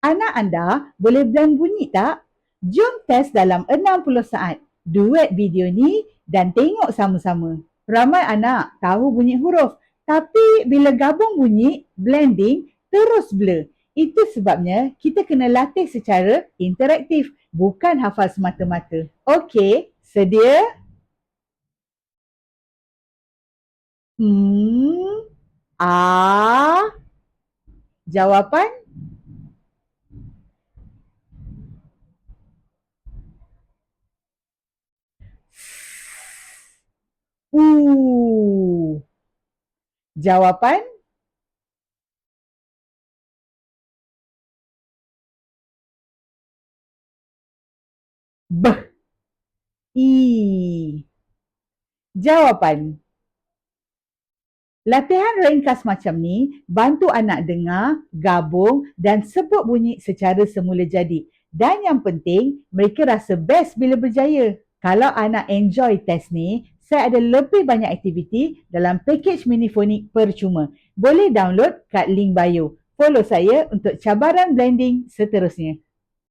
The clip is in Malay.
Anak anda boleh blend bunyi tak? Jom test dalam 60 saat. Duet video ni dan tengok sama-sama. Ramai anak tahu bunyi huruf, tapi bila gabung bunyi, blending terus blur. Itu sebabnya kita kena latih secara interaktif, bukan hafal semata-mata. Okey, sedia? A. Jawapan? U. Jawapan? B. I. Jawapan? Latihan ringkas macam ni bantu anak dengar, gabung dan sebut bunyi secara semula jadi. Dan yang penting, mereka rasa best bila berjaya. Kalau anak enjoy test ni, saya ada lebih banyak aktiviti dalam pakej Miniphonic percuma. Boleh download kat link bio. Follow saya untuk cabaran blending seterusnya.